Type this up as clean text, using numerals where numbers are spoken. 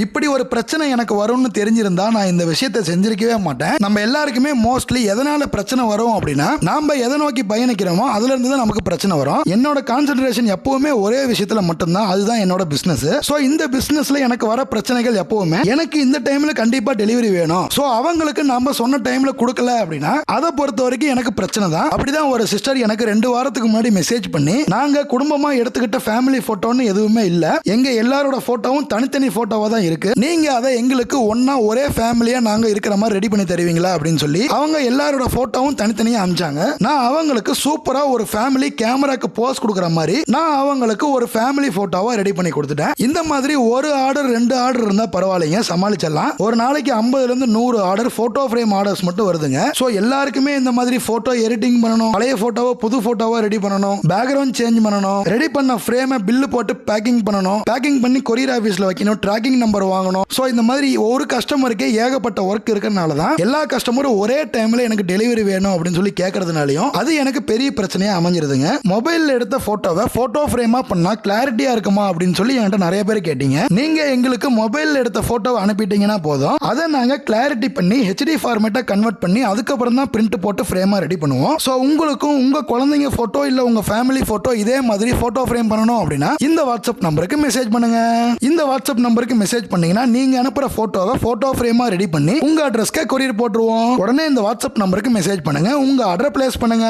இப்படி ஒரு பிரச்சனை எனக்கு வரும்னு தெரிஞ்சிருந்தா நான் இந்த விஷயத்தை செஞ்சிருக்கவே மாட்டேன். நம்ம எல்லாருக்குமே மோஸ்ட்லி எதனால பிரச்சனை வரும் அப்படின்னா, நாம எதை நோக்கி பயணிக்கிறோமோ அதுல இருந்து தான் நமக்கு பிரச்சனை வரும். என்னோட கான்சென்ட்ரேஷன் எப்பவுமே ஒரே விஷயத்துல மட்டும்தான், அதுதான் என்னோட பிசினஸ். சோ இந்த பிசினஸ்ல எனக்கு வர பிரச்சனைகள் எப்பவுமே எனக்கு இந்த டைம்ல கண்டிப்பா டெலிவரி வேணும், சோ அவங்களுக்கு நம்ம சொன்ன டைம்ல கொடுக்கல அப்படின்னா அதை பொறுத்த வரைக்கும் எனக்கு பிரச்சனை தான். அப்படிதான் ஒரு சிஸ்டர் எனக்கு 2 வாரத்துக்கு முன்னாடி மெசேஜ் பண்ணி, நாங்க குடும்பமா எடுத்துக்கிட்ட ஃபேமிலி போட்டோன்னு எதுவுமே இல்ல, எங்க எல்லாரோட போட்டோவும் தனித்தனி போட்டோவா தான் இருக்கு, நீங்க அதை எங்களுக்கு ஒன்னா ஒரே ஃபேமிலியா நாங்க இருக்கிற மாதிரி ரெடி பண்ணி தருவீங்களா அப்படின்னு சொல்லி அவங்க எல்லாரோட போட்டோவும் தனித்தனியா அனுப்பிச்சாங்க. நான் அவங்களுக்கு சூப்பரா ஒரு ஃபேமிலி கேமராக்கு போஸ் கொடுக்குற மாதிரி நான் அவங்களுக்கு ஒரு ஃபேமிலி போட்டோவா ரெடி பண்ணி கொடுத்துட்டேன். இந்த மாதிரி ஒரு ஆர்டர் 2 ஆர்டர் இருந்தா பரவாயில்லைங்க, சமாளிச்சிடலாம். ஒரு நாளைக்கு 50ல இருந்து 100 ஆர்டர் போட்டோ ஃப்ரேம் ஆர்டர்ஸ் மட்டும் வருதுங்க. சோ எல்லாருக்குமே இந்த மாதிரி போட்டோ எடிட்டிங் பண்ணணும், பழைய போட்டோவை புது போட்டோவா ரெடி பண்ணணும், பேக்ரவுண்ட் சேஞ்ச் பண்ணணும், ரெடி பண்ண ஃப்ரேமை பில்லு போட்டு பேக்கிங் பண்ணணும், பேக்கிங் பண்ணி கொரியர் ஆபீஸ்ல வைக்கணும், ட்ராக்கிங் நம்பர் வாங்கணும். சோ இந்த மாதிரி ஒரு கஸ்டமருக்கே ஏகப்பட்ட ஒர்க் இருக்கறனால தான் எல்லா கஸ்டமரும் ஒரே டைம்ல எனக்கு டெலிவரி வேணும் அப்படின்னு சொல்லி கேட்கறதுனாலயும் அது எனக்கு பெரிய பிரச்சனையா அமைஞ்சிருதுங்க. மொபைல்ல எடுத்த போட்டோவை போட்டோ ஃப்ரேமா பண்ணா கிளாரிட்டியா இருக்குமா அப்படின்னு சொல்லி என்கிட்ட நிறைய பேர் கேட்டீங்க. நீங்க எங்களுக்கு மொபைல்ல எடுத்த போட்டோவை அனுப்பிட்டீங்கன்னா போதும், அதை நாங்க கிளாரிட்டி பண்ணி ஹெச்டி ஃபார்மேட்டா கன்வெர்ட் பண்ணி அதுக்கப்புறம் தான் பிரிண்ட் போட்டு ஃப்ரேமா ரெடி பண்ணுவோம். சோ உங்களுக்கும் உங்க குழந்தைங்க போட்டோ இல்ல உங்க ஃபேமிலி போட்டோ இதே மாதிரி போட்டோ ஃப்ரேம் பண்ணணும் அப்படின்னா இந்த வாட்ஸ்அப் நம்பருக்கு மெசேஜ் பண்ணுங்க. இந்த வாட்ஸ்அப் நம்பருக்கு மெசேஜ் பண்ணீங்கன்னா நீங்க அனுப்புற போட்டோவை போட்டோ ஃப்ரேமா ரெடி பண்ணி உங்க அட்ரஸ்க்கு கொரியர் போட்டுருவோம். உடனே இந்த வாட்ஸ்அப் நம்பருக்கு மெசேஜ் பண்ணுங்க, உங்க ஆர்டர் பிளேஸ் பண்ணுங்க.